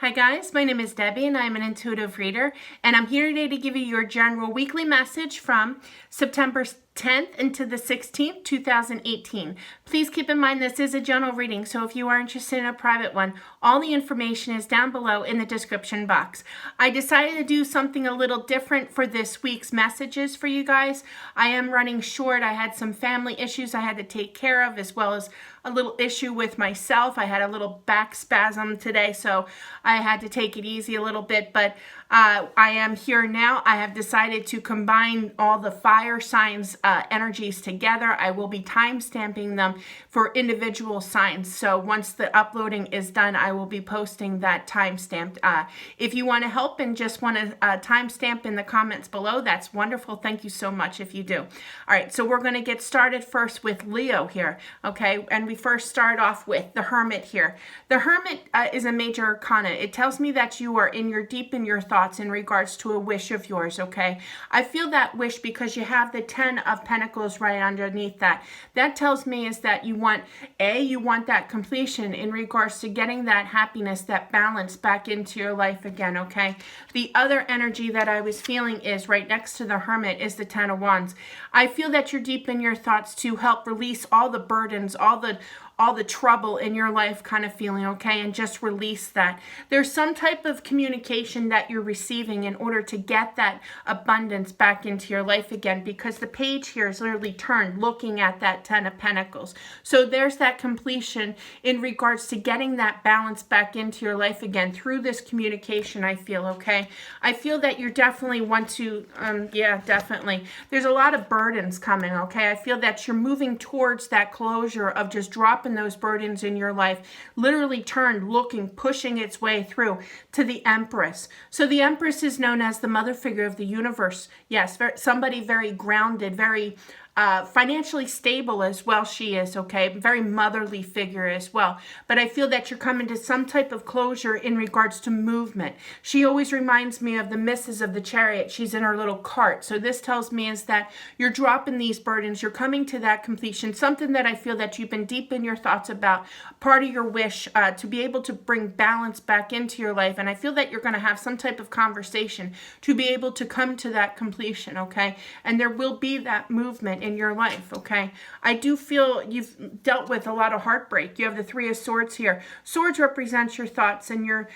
Hi guys, my name is Debbie and I'm an intuitive reader, and I'm here today to give you your general weekly message from September 10th into the 16th, 2018. Please keep in mind this is a general reading, so if you are interested in a private one, all the information is down below in the description box. I decided to do something a little different for this week's messages for you guys. I am running short. I had some family issues I had to take care of, as well as a little issue with myself. I had a little back spasm today, so I had to take it easy a little bit, but I am here now. I have decided to combine all the fire signs energies together. I will be time stamping them for individual signs. So once the uploading is done, I will be posting that time stamped. If you want to help and just want to time stamp in the comments below, that's wonderful. Thank you so much if you do. All right, so we're going to get started first with Leo here, okay? And we first start off with the Hermit here. The Hermit is a major arcana. It tells me that you are deep in your thoughts in regards to a wish of yours, okay? I feel that wish because you have the 10 of Pentacles right underneath that. That tells me is that you want that completion in regards to getting that happiness, that balance back into your life again, okay? The other energy that I was feeling is right next to the Hermit is the 10 of Wands. I feel that you're deep in your thoughts to help release all the burdens, all the trouble in your life kind of feeling, okay? And just release that. There's some type of communication that you're receiving in order to get that abundance back into your life again, because the page here is literally turned looking at that 10 of Pentacles. So there's that completion in regards to getting that balance back into your life again through this communication, I feel, okay? I feel that you definitely want to, yeah, definitely. There's a lot of burdens coming, okay? I feel that you're moving towards that closure of just dropping those burdens in your life, literally turned, looking, pushing its way through to the Empress. So the Empress is known as the mother figure of the universe. Yes, somebody very grounded, very financially stable as well she is, okay? Very motherly figure as well. But I feel that you're coming to some type of closure in regards to movement. She always reminds me of the Misses of the Chariot. She's in her little cart. So this tells me is that you're dropping these burdens. You're coming to that completion. Something that I feel that you've been deep in your thoughts about. Part of your wish to be able to bring balance back into your life. And I feel that you're going to have some type of conversation to be able to come to that completion, okay? And there will be that movement in your life, okay? I do feel you've dealt with a lot of heartbreak. You have the 3 of Swords here. Swords represents your thoughts, and you're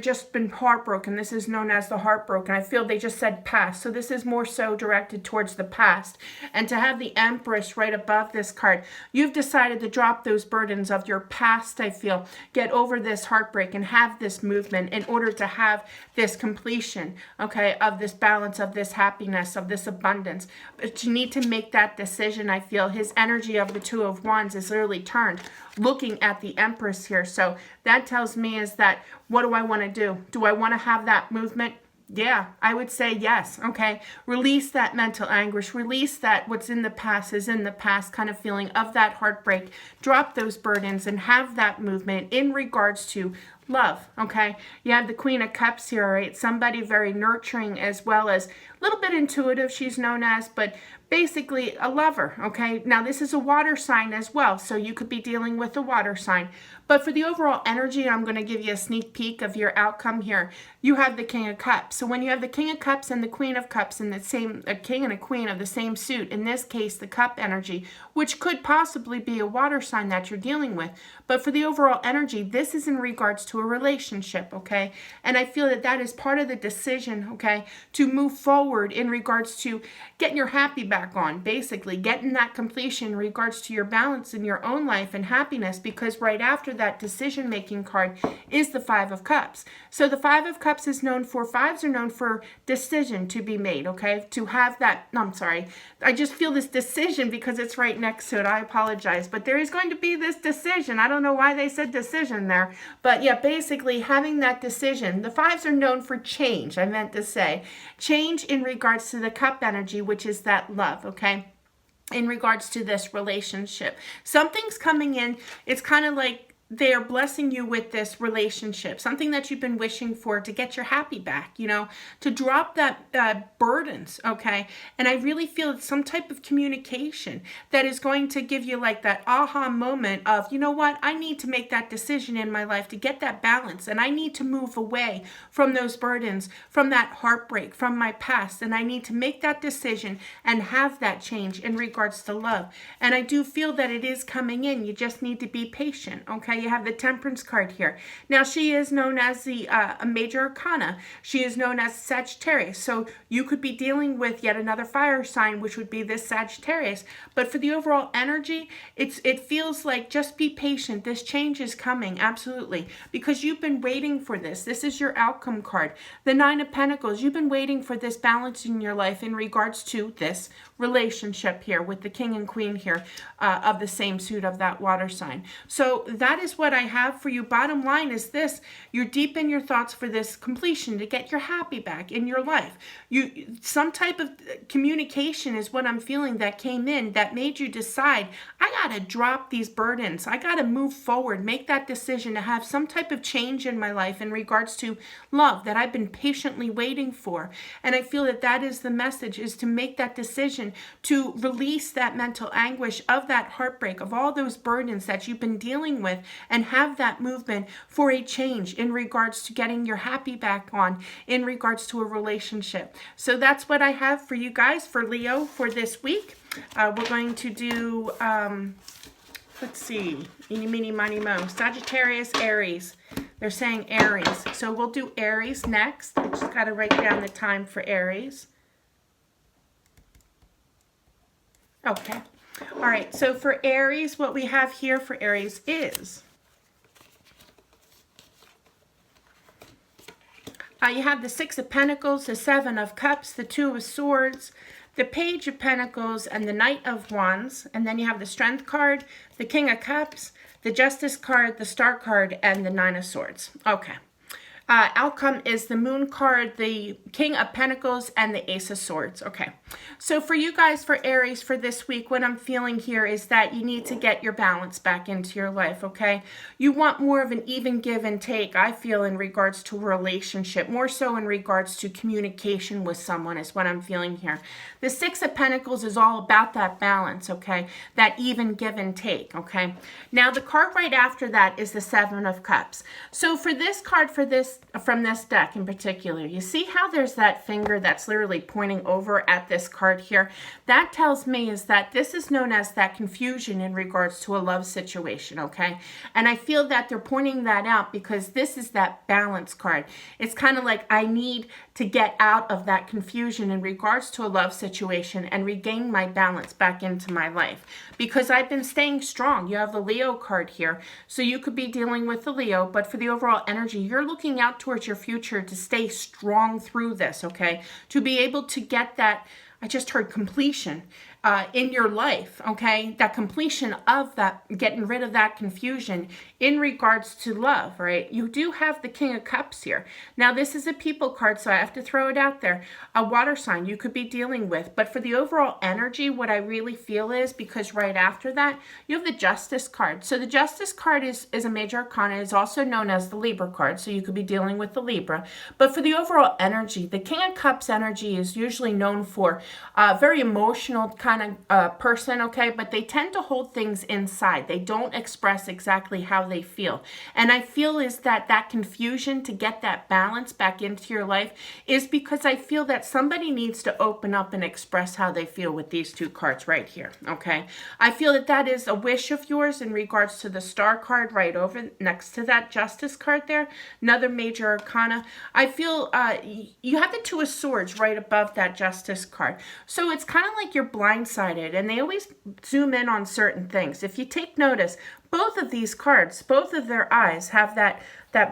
just been heartbroken. This is known as the heartbroken. I feel they just said past, so this is more so directed towards the past. And to have the Empress right above this card, you've decided to drop those burdens of your past, I feel. Get over this heartbreak and have this movement in order to have this completion, okay, of this balance, of this happiness, of this abundance. But you need to make that decision, I feel. His energy of the 2 of Wands is literally turned, looking at the Empress here. So that tells me is that, what do I want to do? Do I want to have that movement? Yeah, I would say yes, okay? Release that mental anguish. Release that what's in the past is in the past kind of feeling of that heartbreak. Drop those burdens and have that movement in regards to love, okay? You have the Queen of Cups here, right? Somebody very nurturing as well as a little bit intuitive, she's known as, but basically a lover, okay? Now, this is a water sign as well, so you could be dealing with a water sign. But for the overall energy, I'm going to give you a sneak peek of your outcome here. You have the King of Cups. So when you have the King of Cups and the Queen of Cups in the same, a king and a queen of the same suit, in this case, the cup energy, which could possibly be a water sign that you're dealing with. But for the overall energy, this is in regards to a relationship, okay? And I feel that that is part of the decision, okay, to move forward in regards to getting your happy back on, basically getting that completion in regards to your balance in your own life and happiness, because right after that decision-making card is the 5 of Cups. So the 5 of Cups is known for, 5s are known for decision to be made, okay? To have that, no, I'm sorry. I just feel this decision because it's right next to it. I apologize. But there is going to be this decision. I don't know why they said decision there. But yeah, basically having that decision. The 5s are known for change, I meant to say. Change in regards to the cup energy, which is that love, okay? In regards to this relationship. Something's coming in. It's kind of like they are blessing you with this relationship, something that you've been wishing for, to get your happy back, you know, to drop that burdens, okay? And I really feel it's some type of communication that is going to give you like that aha moment of, you know what, I need to make that decision in my life to get that balance, and I need to move away from those burdens, from that heartbreak, from my past, and I need to make that decision and have that change in regards to love. And I do feel that it is coming in. You just need to be patient, okay? You have the Temperance card here. Now, she is known as the a major arcana. She is known as Sagittarius. So you could be dealing with yet another fire sign, which would be this Sagittarius. But for the overall energy, it feels like just be patient. This change is coming, absolutely, because you've been waiting for this. This is your outcome card. The Nine of Pentacles, you've been waiting for this balance in your life in regards to this relationship here with the King and Queen here of the same suit of that water sign. So that is what I have for you. Bottom line is this: you're deep in your thoughts for this completion, to get your happy back in your life. Some type of communication is what I'm feeling that came in that made you decide, I gotta drop these burdens, I gotta move forward, make that decision to have some type of change in my life in regards to love that I've been patiently waiting for. And I feel that that is the message, is to make that decision to release that mental anguish of that heartbreak, of all those burdens that you've been dealing with, and have that movement for a change in regards to getting your happy back on, in regards to a relationship. So that's what I have for you guys, for Leo, for this week. We're going to do, let's see, eeny, meeny, miny, mo, Sagittarius, Aries. They're saying Aries. So we'll do Aries next. I just got to write down the time for Aries. Okay. All right. So for Aries, what we have here for Aries is you have the Six of Pentacles, the Seven of Cups, the Two of Swords, the Page of Pentacles, and the Knight of Wands. And then you have the Strength card, the King of Cups, the Justice card, the Star card, and the Nine of Swords. Okay. Outcome is the Moon card, the King of Pentacles, and the Ace of Swords. Okay, so for you guys, for Aries, for this week, what I'm feeling here is that you need to get your balance back into your life, okay? You want more of an even give and take, I feel, in regards to a relationship, more so in regards to communication with someone is what I'm feeling here. The Six of Pentacles is all about that balance, okay? That even give and take, okay? Now, the card right after that is the Seven of Cups. So for this card, from this deck in particular, you see how there's that finger that's literally pointing over at this card here? That tells me is that this is known as that confusion in regards to a love situation, okay? And I feel that they're pointing that out because this is that balance card. It's kind of like, I need to get out of that confusion in regards to a love situation and regain my balance back into my life, because I've been staying strong. You have the Leo card here, so you could be dealing with the Leo, but for the overall energy, you're looking out towards your future to stay strong through this, okay? To be able to get that, I just heard completion in your life, okay? That completion of that, getting rid of that confusion in regards to love, right? You do have the King of Cups here. Now, this is a people card, so I have to throw it out there. A water sign you could be dealing with. But for the overall energy, what I really feel is, because right after that, you have the Justice card. So the Justice card is a major arcana. It's also known as the Libra card, so you could be dealing with the Libra. But for the overall energy, the King of Cups energy is usually known for very emotional kind of person, okay? But they tend to hold things inside. They don't express exactly how they feel. And I feel is that confusion to get that balance back into your life is because I feel that somebody needs to open up and express how they feel with these two cards right here, okay? I feel that that is a wish of yours in regards to the Star card right over next to that Justice card there, another major arcana. I feel you have the Two of Swords right above that Justice card. So it's kind of like you're blindsided, and they always zoom in on certain things. If you take notice, both of these cards, both of their eyes have that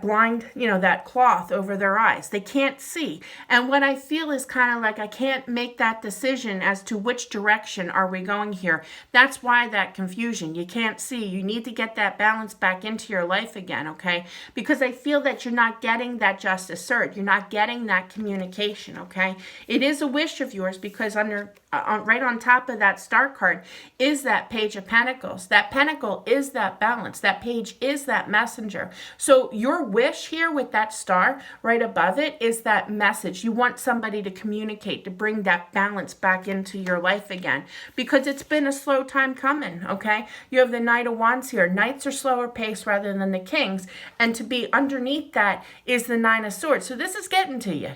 blind, that cloth over their eyes. They can't see. And what I feel is kind of like I can't make that decision as to which direction are we going here. That's why that confusion. You can't see. You need to get that balance back into your life again, okay? Because I feel that you're not getting that just assert. You're not getting that communication, okay? It is a wish of yours because right on top of that star card is that Page of Pentacles. That pentacle is that balance. That page is that messenger. So your wish here with that star right above it is that message. You want somebody to communicate, to bring that balance back into your life again, because it's been a slow time coming, okay? You have the Knight of Wands here. Knights are slower paced rather than the Kings, and to be underneath that is the Nine of Swords. So this is getting to you,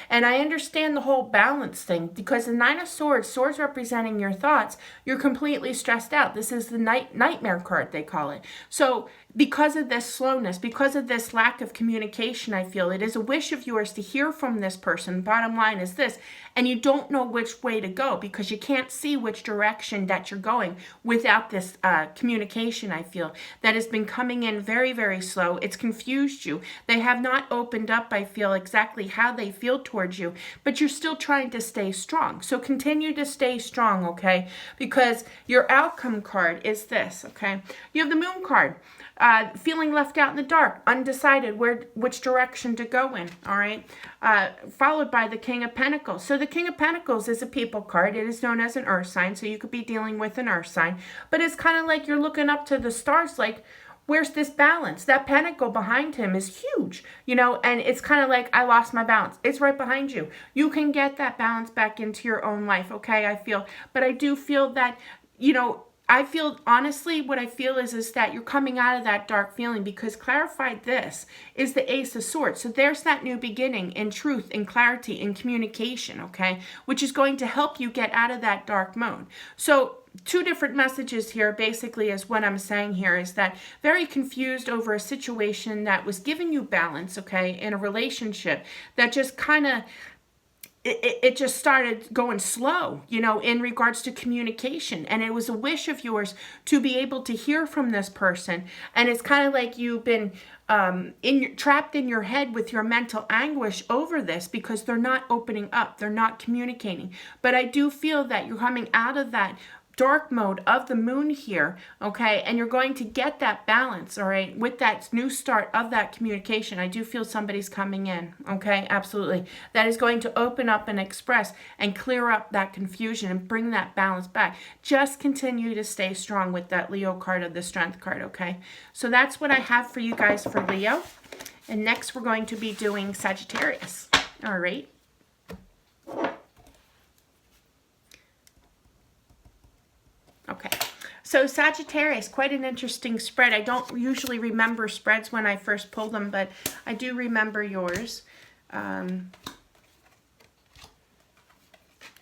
and I understand the whole balance thing, because the Nine of Swords representing your thoughts, you're completely stressed out. This is the nightmare card, they call it. So because of this slowness, because of this lack of communication, I feel it is a wish of yours to hear from this person. Bottom line is this, and you don't know which way to go because you can't see which direction that you're going without this communication, I feel, that has been coming in very, very slow. It's confused you. They have not opened up, I feel, exactly how they feel towards you, but you're still trying to stay strong. So continue to stay strong, okay? Because your outcome card is this, okay? You have the Moon card. Feeling left out in the dark, undecided which direction to go in, all right? Followed by the King of Pentacles. So the King of Pentacles is a people card. It is known as an earth sign, so you could be dealing with an earth sign. But it's kind of like you're looking up to the stars like, where's this balance? That pentacle behind him is huge, and it's kind of like, I lost my balance. It's right behind you. You can get that balance back into your own life, okay, I feel. But I do feel that, I feel, honestly, what I feel is that you're coming out of that dark feeling, because clarified this is the Ace of Swords. So there's that new beginning in truth, in clarity, in communication, okay, which is going to help you get out of that dark mode. So two different messages here, basically, is what I'm saying here, is that very confused over a situation that was giving you balance, okay, in a relationship that just kind of, it just started going slow, in regards to communication. And it was a wish of yours to be able to hear from this person. And it's kind of like you've been trapped in your head with your mental anguish over this, because they're not opening up. They're not communicating. But I do feel that you're coming out of that dark mode of the moon here, okay, and you're going to get that balance, all right, with that new start of that communication. I do feel somebody's coming in, okay, absolutely, that is going to open up and express and clear up that confusion and bring that balance back. Just continue to stay strong with that Leo card of the Strength card, okay? So that's what I have for you guys for Leo. And next we're going to be doing Sagittarius, all right? Okay, so Sagittarius, quite an interesting spread. I don't usually remember spreads when I first pull them, but I do remember yours.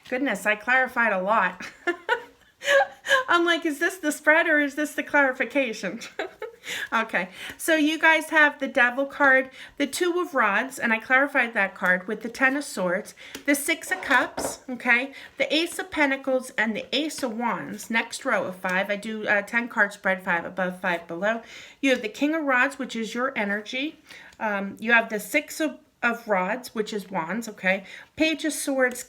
Goodness, I clarified a lot. I'm like, is this the spread or is this the clarification? Okay, so you guys have the Devil card, the Two of Rods, and I clarified that card with the Ten of Swords, the Six of Cups, okay, the Ace of Pentacles, and the Ace of Wands. Next row of 5. I do 10 card spread, 5 above, 5 below. You have the King of Rods, which is your energy. You have the Six of Rods, which is Wands, okay, Page of Swords,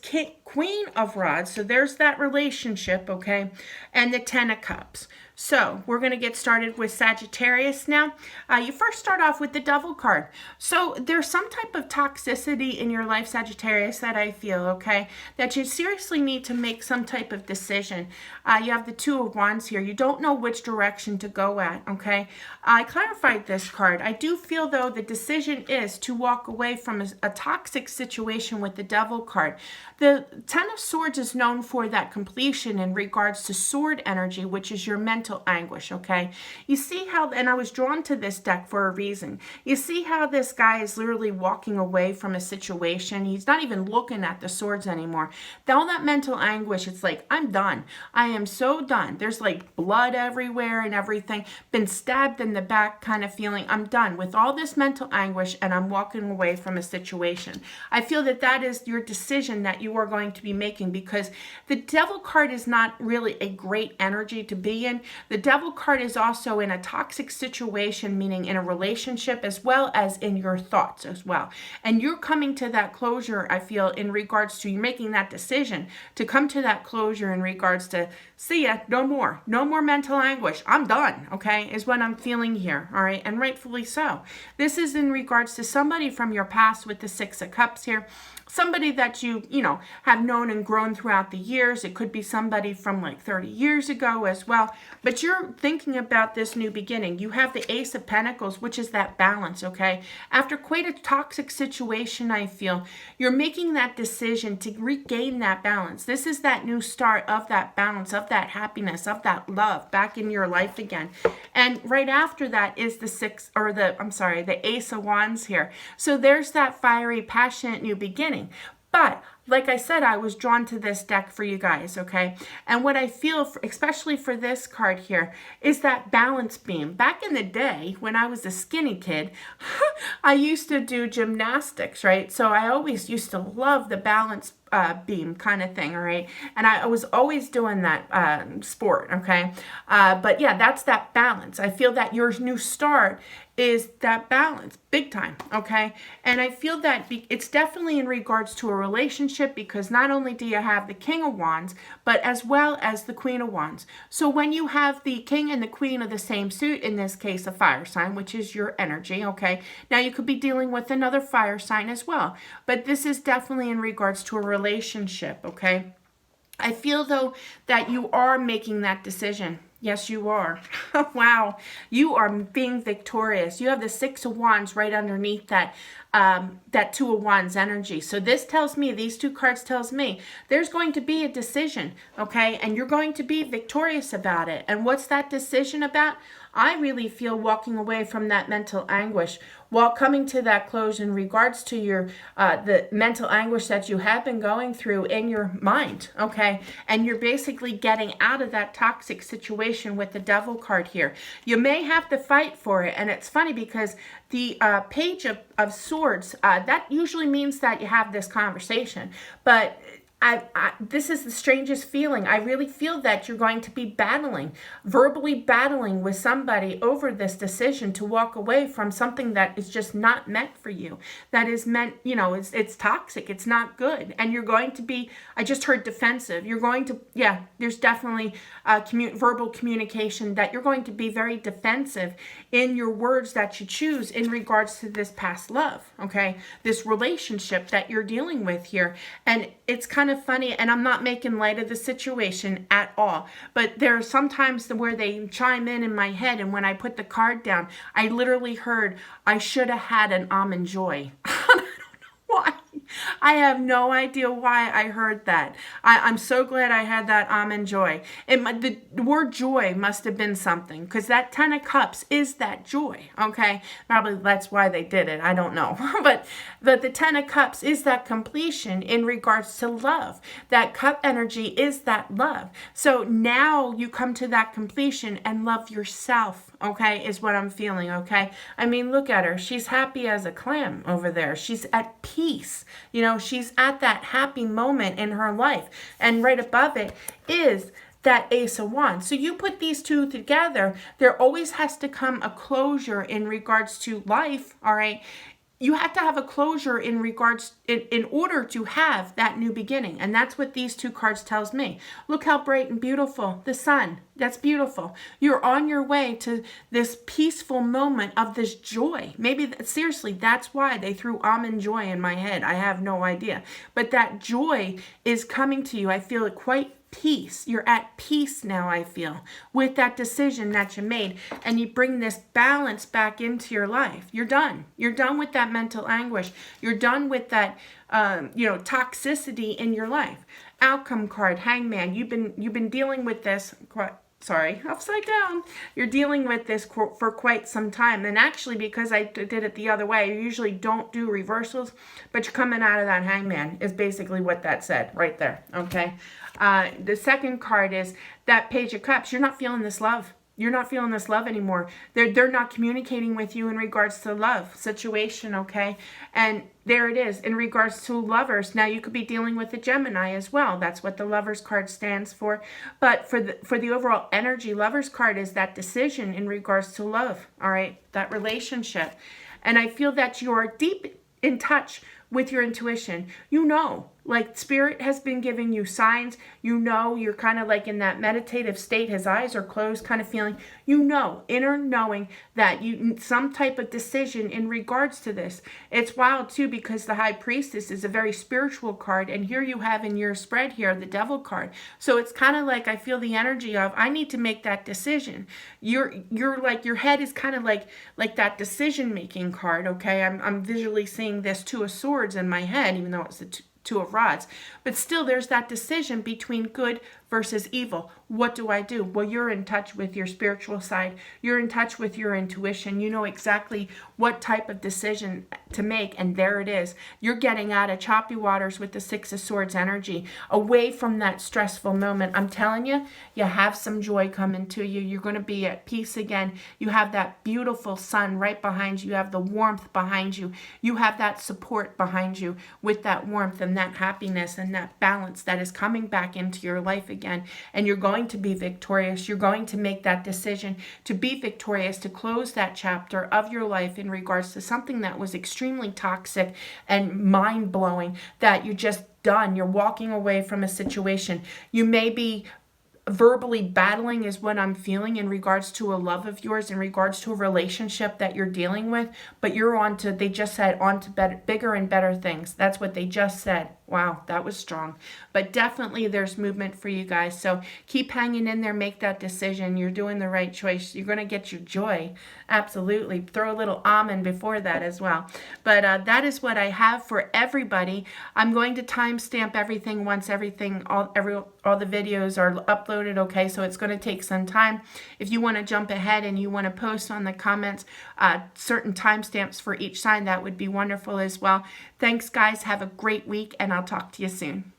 Queen of Rods, so there's that relationship, okay, and the Ten of Cups. So we're going to get started with Sagittarius now. You first start off with the Devil card. So there's some type of toxicity in your life, Sagittarius, that I feel, okay, that you seriously need to make some type of decision. You have the Two of Wands here. You don't know which direction to go at, okay. I clarified this card. I do feel, though, the decision is to walk away from a toxic situation with the Devil card. The Ten of Swords is known for that completion in regards to sword energy, which is your mental anguish, okay? You see how, and I was drawn to this deck for a reason. You see how this guy is literally walking away from a situation. He's not even looking at the swords anymore. All that mental anguish, it's like, I'm done. I am so done. There's like blood everywhere and everything. Been stabbed in the back kind of feeling. I'm done with all this mental anguish and I'm walking away from a situation. I feel that that is your decision that you are going to be making, because the Devil card is not really a great energy to be in. The Devil card is also in a toxic situation, meaning in a relationship as well as in your thoughts as well. And you're coming to that closure, I feel, in regards to you making that decision to come to that closure in regards to, see ya, no more mental anguish. I'm done, okay, is what I'm feeling here, all right, and rightfully so. This is in regards to somebody from your past with the Six of Cups here. Somebody that you know, have known and grown throughout the years. It could be somebody from like 30 years ago as well. But you're thinking about this new beginning. You have the Ace of Pentacles, which is that balance, okay? After quite a toxic situation, I feel, you're making that decision to regain that balance. This is that new start of that balance, of that happiness, of that love back in your life again. And right after that is the Ace of Wands here. So there's that fiery, passionate new beginning. But like I said, I was drawn to this deck for you guys, okay? And what I feel, especially for this card here, is that balance beam. Back in the day, when I was a skinny kid, I used to do gymnastics, right? So I always used to love the balance beam kind of thing, all right? And I was always doing that sport, okay? But yeah, that's that balance. I feel that your new start is that balance, big time, okay? And I feel that it's definitely in regards to a relationship, because not only do you have the King of Wands, but as well as the Queen of Wands. So when you have the King and the Queen of the same suit, in this case a fire sign, which is your energy, okay? Now you could be dealing with another fire sign as well, but this is definitely in regards to a relationship, okay? I feel though that you are making that decision. Yes, you are. Wow. You are being victorious. You have the Six of Wands right underneath that Two of Wands energy. So this tells me, these two cards tells me, there's going to be a decision, okay? And you're going to be victorious about it. And what's that decision about? I really feel walking away from that mental anguish while coming to that close in regards to your the mental anguish that you have been going through in your mind, okay? And you're basically getting out of that toxic situation with the Devil card here. You may have to fight for it, and it's funny because the Page of Swords, that usually means that you have this conversation, but this is the strangest feeling. I really feel that you're going to be verbally battling with somebody over this decision to walk away from something that is just not meant for you. That is meant, you know, it's toxic. It's not good. And you're going to be, I just heard defensive. You're going to, yeah, there's definitely verbal communication that you're going to be very defensive in your words that you choose in regards to this past love, okay? This relationship that you're dealing with here. And it's kind of funny, and I'm not making light of the situation at all, but there are sometimes where they chime in my head, and when I put the card down, I literally heard, I should have had an almond joy. I don't know why. I have no idea why I heard that. I'm so glad I had that almond joy. The word joy must have been something, because that Ten of Cups is that joy, okay? Probably that's why they did it. I don't know. but the Ten of Cups is that completion in regards to love. That cup energy is that love. So now you come to that completion and love yourself, okay, is what I'm feeling, okay? I mean, look at her. She's happy as a clam over there. She's at peace. You know, she's at that happy moment in her life. And right above it is that Ace of Wands. So you put these two together, there always has to come a closure in regards to life, all right? You have to have a closure in regards, in order to have that new beginning. And that's what these two cards tells me. Look how bright and beautiful. The sun. That's beautiful. You're on your way to this peaceful moment of this joy. Maybe, seriously, that's why they threw almond joy in my head. I have no idea. But that joy is coming to you. I feel it quite peace. You're at peace now, I feel, with that decision that you made, and you bring this balance back into your life. You're done. You're done with that mental anguish. You're done with that, toxicity in your life. Outcome card, Hangman. You've been dealing with this. Sorry, upside down. You're dealing with this for quite some time. And actually, because I did it the other way, I usually don't do reversals, but you're coming out of that Hangman is basically what that said right there, okay? The second card is that Page of Cups. You're not feeling this love. You're not feeling this love anymore. They're not communicating with you in regards to love situation, okay? And there it is. In regards to lovers, now you could be dealing with a Gemini as well. That's what the Lovers card stands for. But for the overall energy, Lovers card is that decision in regards to love, all right? That relationship. And I feel that you're deep in touch with your intuition. You know, like Spirit has been giving you signs. You know, you're kind of like in that meditative state. His eyes are closed kind of feeling. You know, inner knowing that you some type of decision in regards to this. It's wild too because the High Priestess is a very spiritual card. And here you have in your spread here, the Devil card. So it's kind of like I feel the energy of I need to make that decision. You're like your head is kind of like that decision making card. Okay, I'm visually seeing this Two of Swords in my head, even though it's the Two of Rods. But still, there's that decision between good versus evil. What do I do? Well, you're in touch with your spiritual side. You're in touch with your intuition. You know exactly what type of decision to make, and there it is. You're getting out of choppy waters with the Six of Swords energy, away from that stressful moment. I'm telling you, you have some joy coming to you. You're going to be at peace again. You have that beautiful sun right behind you. You have the warmth behind you. You have that support behind you with that warmth and that happiness and that balance that is coming back into your life again. And you're going to be victorious. You're going to make that decision to be victorious, to close that chapter of your life in regards to something that was extremely toxic and mind-blowing, that you're just done. You're walking away from a situation. You may be verbally battling is what I'm feeling in regards to a love of yours, in regards to a relationship that you're dealing with, but you're on to, they just said, on to better, bigger and better things. That's what they just said. Wow, that was strong. But definitely there's movement for you guys. So keep hanging in there. Make that decision. You're doing the right choice. You're going to get your joy. Absolutely. Throw a little almond before that as well. But that is what I have for everybody. I'm going to timestamp everything once all the videos are uploaded. Okay, so it's going to take some time. If you want to jump ahead and you want to post on the comments certain timestamps for each sign, that would be wonderful as well. Thanks, guys. Have a great week, and I'll talk to you soon.